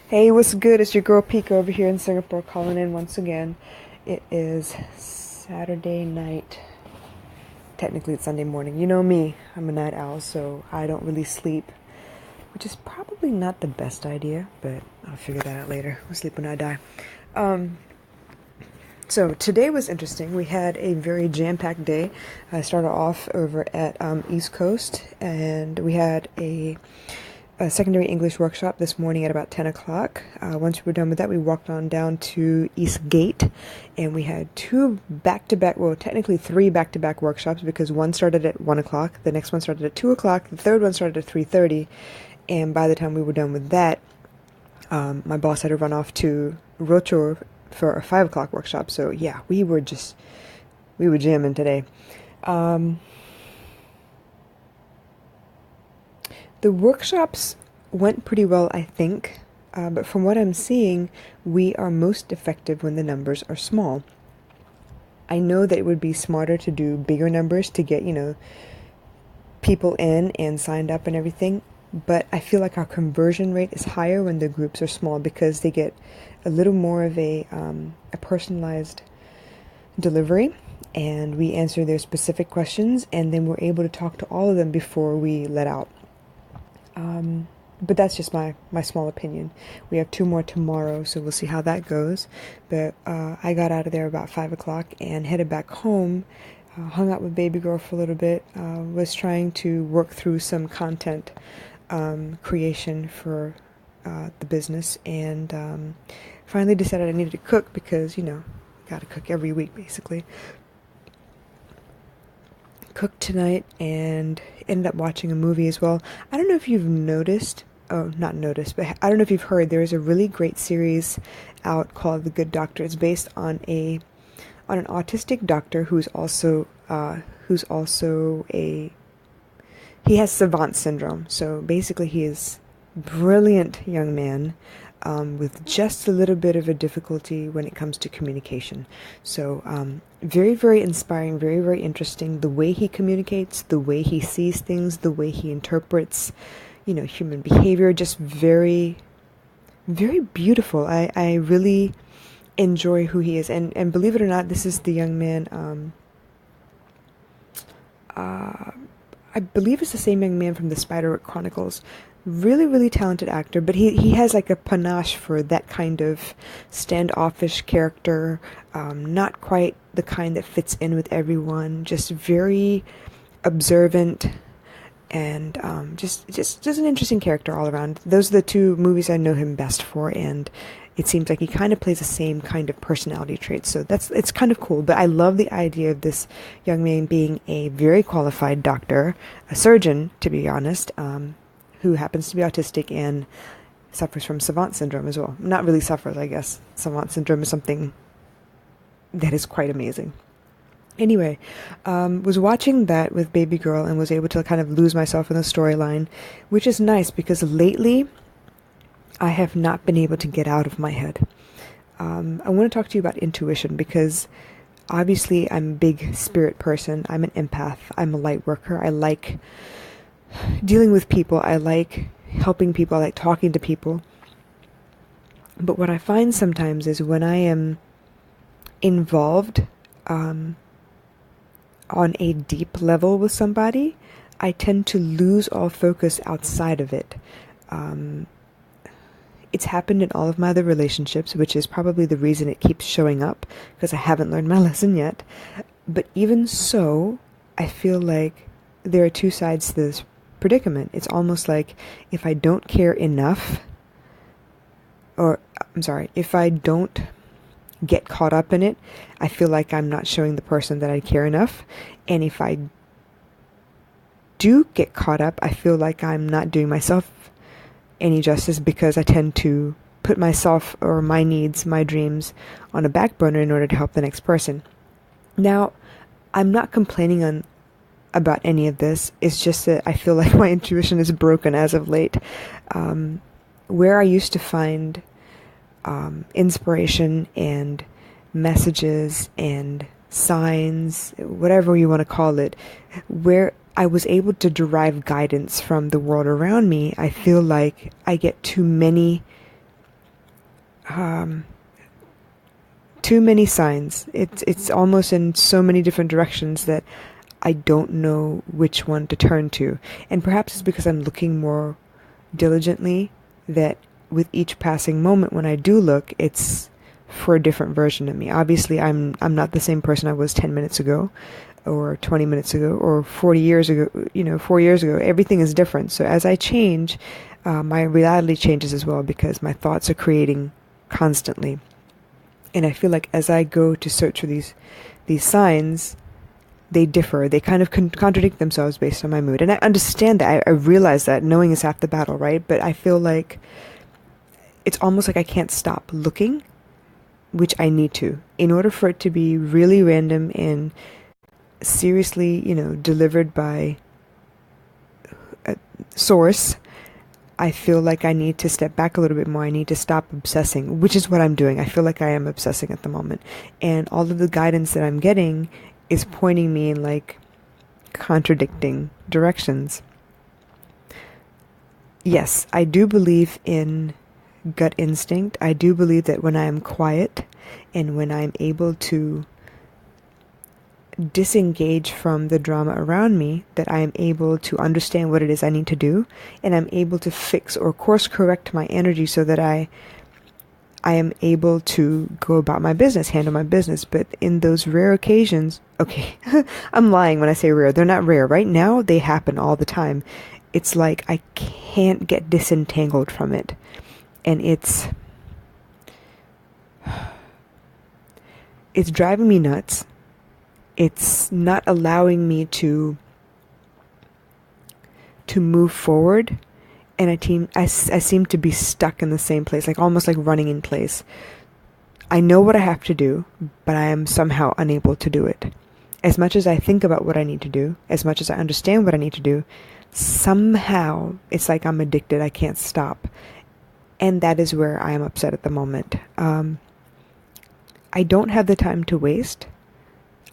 Hey, what's good? It's your girl Pika over here in Singapore calling in once again. It is Saturday night. Technically, it's Sunday morning. You know me, I'm a night owl, so I don't really sleep, which is probably not the best idea, but I'll figure that out later. I'll sleep when I die. Um, so today was interesting. We had a very jam-packed day. I started off over at East Coast, and we had a secondary English workshop this morning at about 10 o'clock. Once we were done with that, we walked on down to East Gate, and we had two back-to-back, well, technically three back-to-back workshops, because one started at 1 o'clock, the next one started at 2 o'clock, the third one started at 3:30, and by the time we were done with that, my boss had to run off to Rochor for a 5 o'clock workshop. So yeah, we were jamming today. The workshops went pretty well, I think, but from what I'm seeing, we are most effective when the numbers are small. I know that it would be smarter to do bigger numbers to get, people in and signed up and everything, but I feel like our conversion rate is higher when the groups are small because they get a little more of a personalized delivery, and we answer their specific questions, and then we're able to talk to all of them before we let out. But that's just my small opinion. We have two more tomorrow, so we'll see how that goes. But I got out of there about 5 o'clock and headed back home, hung out with baby girl for a little bit, was trying to work through some content creation for the business, and finally decided I needed to cook because, gotta cook every week basically. Cooked tonight and ended up watching a movie as well. I don't know if you've noticed, not noticed, but I don't know if you've heard, there is a really great series out called The Good Doctor. It's based on an autistic doctor who's also he has savant syndrome. So basically he is a brilliant young man, with just a little bit of a difficulty when it comes to communication. So very, very inspiring, very, very interesting. The way he communicates, the way he sees things, the way he interprets, human behavior, just very, very beautiful. I really enjoy who he is. And believe it or not, this is the young man, I believe it's the same young man from the Spiderwick Chronicles. Really, really talented actor, but he has like a panache for that kind of standoffish character, not quite the kind that fits in with everyone, just very observant, and just an interesting character all around. Those are the two movies I know him best for, and it seems like he kind of plays the same kind of personality traits, so it's kind of cool. But I love the idea of this young man being a very qualified doctor, a surgeon, to be honest, who happens to be autistic and suffers from savant syndrome as well. Not really suffers, I guess. Savant syndrome is something that is quite amazing. Anyway, was watching that with baby girl and was able to kind of lose myself in the storyline, which is nice because lately I have not been able to get out of my head. I want to talk to you about intuition because obviously I'm a big spirit person. I'm an empath. I'm a light worker. I like dealing with people. I like helping people. I like talking to people. But what I find sometimes is when I am involved on a deep level with somebody, I tend to lose all focus outside of it. It's happened in all of my other relationships, which is probably the reason it keeps showing up, because I haven't learned my lesson yet. But even so, I feel like there are two sides to this predicament. It's almost like if I don't care enough, if I don't get caught up in it, I feel like I'm not showing the person that I care enough. And if I do get caught up, I feel like I'm not doing myself any justice because I tend to put myself or my needs, my dreams on a back burner in order to help the next person. Now, I'm not complaining about any of this. It's just that I feel like my intuition is broken as of late. Where I used to find inspiration and messages and signs, whatever you want to call it, where I was able to derive guidance from the world around me, I feel like I get too many too many signs. It's almost in so many different directions that I don't know which one to turn to. And perhaps it's because I'm looking more diligently, that with each passing moment when I do look, it's for a different version of me. Obviously, I'm not the same person I was 10 minutes ago or 20 minutes ago or 40 years ago, 4 years ago. Everything is different. So as I change, my reality changes as well, because my thoughts are creating constantly. And I feel like as I go to search for these signs, they differ. They kind of contradict themselves based on my mood. And I understand that. I realize that. Knowing is half the battle, right? But I feel like it's almost like I can't stop looking, which I need to. In order for it to be really random and seriously, delivered by a source, I feel like I need to step back a little bit more. I need to stop obsessing, which is what I'm doing. I feel like I am obsessing at the moment. And all of the guidance that I'm getting is pointing me in like contradicting directions. Yes, I do believe in gut instinct. I do believe that when I am quiet and when I'm able to disengage from the drama around me, that I am able to understand what it is I need to do, and I'm able to fix or course correct my energy so that I am able to go about my business, handle my business. But in those rare occasions, okay, I'm lying when I say rare. They're not rare. Right now, they happen all the time. It's like I can't get disentangled from it. And it's driving me nuts. It's not allowing me to move forward. And I seem to be stuck in the same place, like almost like running in place. I know what I have to do, but I am somehow unable to do it. As much as I think about what I need to do, as much as I understand what I need to do, somehow it's like I'm addicted. I can't stop. And that is where I am upset at the moment. I don't have the time to waste.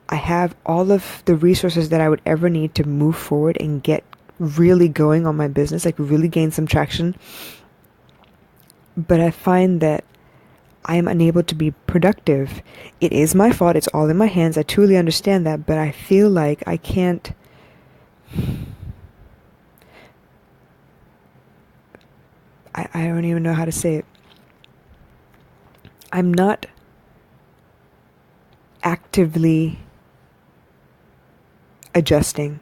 I have all of the resources that I would ever need to move forward and get really going on my business, like really gain some traction. But I find that I am unable to be productive. It is my fault. It's all in my hands. I truly understand that. But I feel like I can't. I don't even know how to say it. I'm not actively adjusting.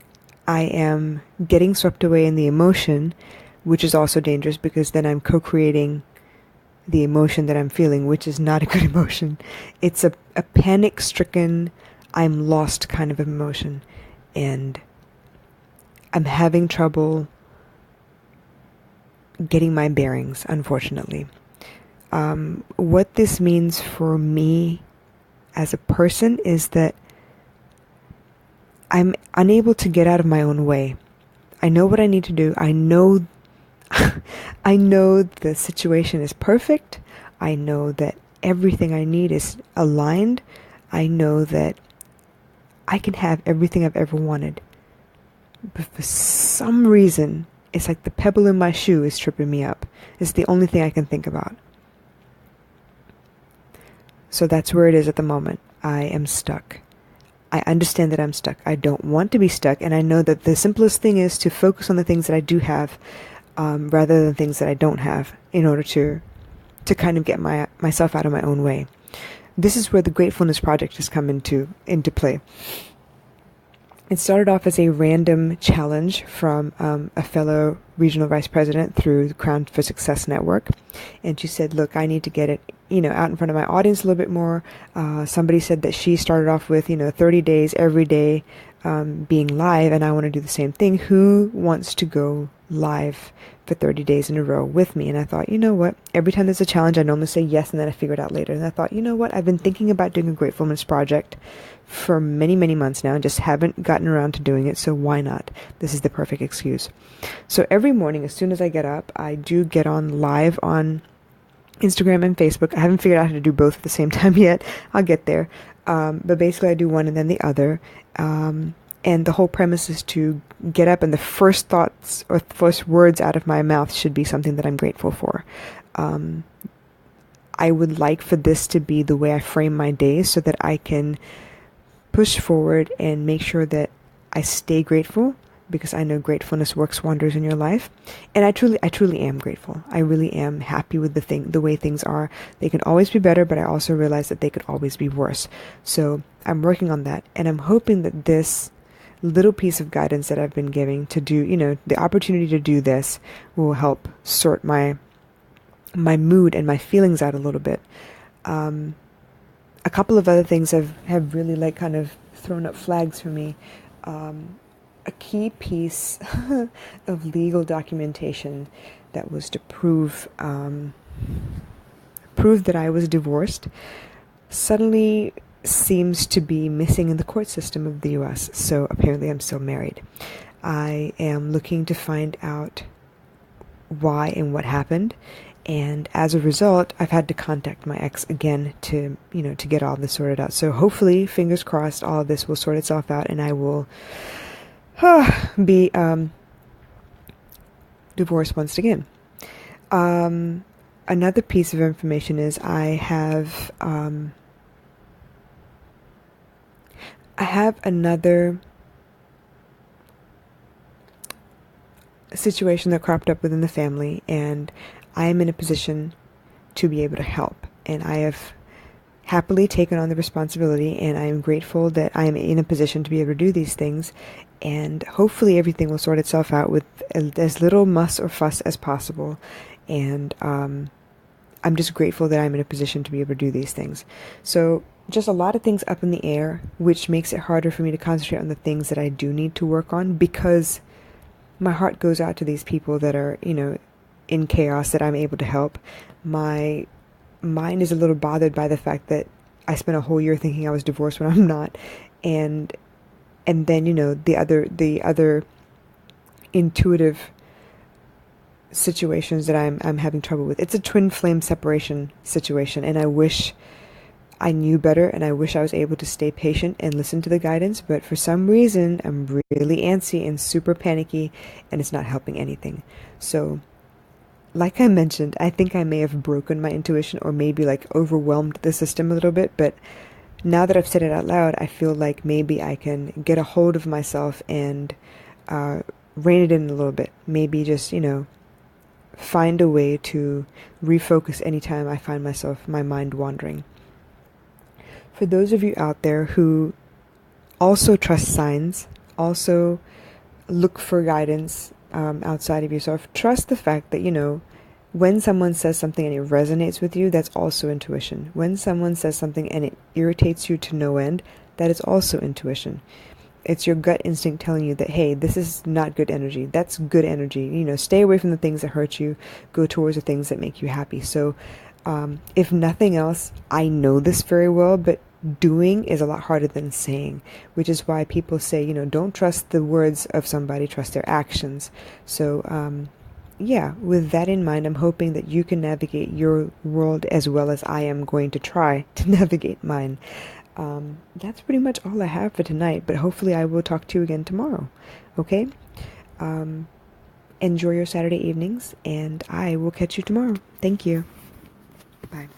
I am getting swept away in the emotion, which is also dangerous because then I'm co-creating the emotion that I'm feeling, which is not a good emotion. It's a panic-stricken, I'm lost kind of emotion. And I'm having trouble getting my bearings, unfortunately. What this means for me as a person is that I'm unable to get out of my own way. I know what I need to do. I know I know the situation is perfect. I know that everything I need is aligned. I know that I can have everything I've ever wanted. But for some reason, it's like the pebble in my shoe is tripping me up. It's the only thing I can think about. So that's where it is at the moment. I am stuck. I understand that I'm stuck. I don't want to be stuck, and I know that the simplest thing is to focus on the things that I do have, rather than things that I don't have, in order to kind of get myself out of my own way. This is where the Gratefulness Project has come into play. It started off as a random challenge from a fellow regional vice president through the Crown for Success Network. And she said, look, I need to get it, out in front of my audience a little bit more. Somebody said that she started off with, 30 days every day being live, and I want to do the same thing. Who wants to go live for 30 days in a row with me? And I thought, you know what? Every time there's a challenge, I normally say yes, and then I figure it out later. And I thought, you know what? I've been thinking about doing a Gratefulness Project for many, many months now and just haven't gotten around to doing it, so why not? This is the perfect excuse. So every morning, as soon as I get up, I do get on live on Instagram and Facebook. I haven't figured out how to do both at the same time yet. I'll get there. But basically I do one and then the other. And the whole premise is to get up and the first thoughts or first words out of my mouth should be something that I'm grateful for. I would like for this to be the way I frame my day so that I can push forward and make sure that I stay grateful, because I know gratefulness works wonders in your life. And I truly am grateful. I really am happy with the way things are. They can always be better, but I also realize that they could always be worse. So I'm working on that, and I'm hoping that this little piece of guidance that I've been giving to do, the opportunity to do this will help sort my mood and my feelings out a little bit. A couple of other things have really like kind of thrown up flags for me. A key piece of legal documentation that was to prove that I was divorced suddenly seems to be missing in the court system of the US. So apparently I'm still married. I am looking to find out why and what happened. And as a result, I've had to contact my ex again to get all this sorted out. So hopefully, fingers crossed, all of this will sort itself out, and I will be divorced once again. Another piece of information is I have another situation that cropped up within the family, and I am in a position to be able to help, and I have happily taken on the responsibility, and I am grateful that I am in a position to be able to do these things, and hopefully everything will sort itself out with as little muss or fuss as possible. And I'm just grateful that I'm in a position to be able to do these things. So just a lot of things up in the air, which makes it harder for me to concentrate on the things that I do need to work on, because my heart goes out to these people that are, in chaos that I'm able to help. My mind is a little bothered by the fact that I spent a whole year thinking I was divorced when I'm not, and then the other intuitive situations that I'm having trouble with. It's a twin flame separation situation, and I wish I knew better, and I wish I was able to stay patient and listen to the guidance, but for some reason I'm really antsy and super panicky, and it's not helping anything. So like I mentioned, I think I may have broken my intuition, or maybe like overwhelmed the system a little bit, but now that I've said it out loud, I feel like maybe I can get a hold of myself and rein it in a little bit. Maybe just, find a way to refocus anytime I find my mind wandering. For those of you out there who also trust signs, also look for guidance outside of yourself, trust the fact that, when someone says something and it resonates with you, that's also intuition. When someone says something and it irritates you to no end, that is also intuition. It's your gut instinct telling you that, hey, this is not good energy. That's good energy. Stay away from the things that hurt you. Go towards the things that make you happy. So if nothing else, I know this very well, but doing is a lot harder than saying, which is why people say, don't trust the words of somebody, trust their actions. So with that in mind, I'm hoping that you can navigate your world as well as I am going to try to navigate mine. That's pretty much all I have for tonight, but hopefully I will talk to you again tomorrow. Okay? Enjoy your Saturday evenings, and I will catch you tomorrow. Thank you. Bye.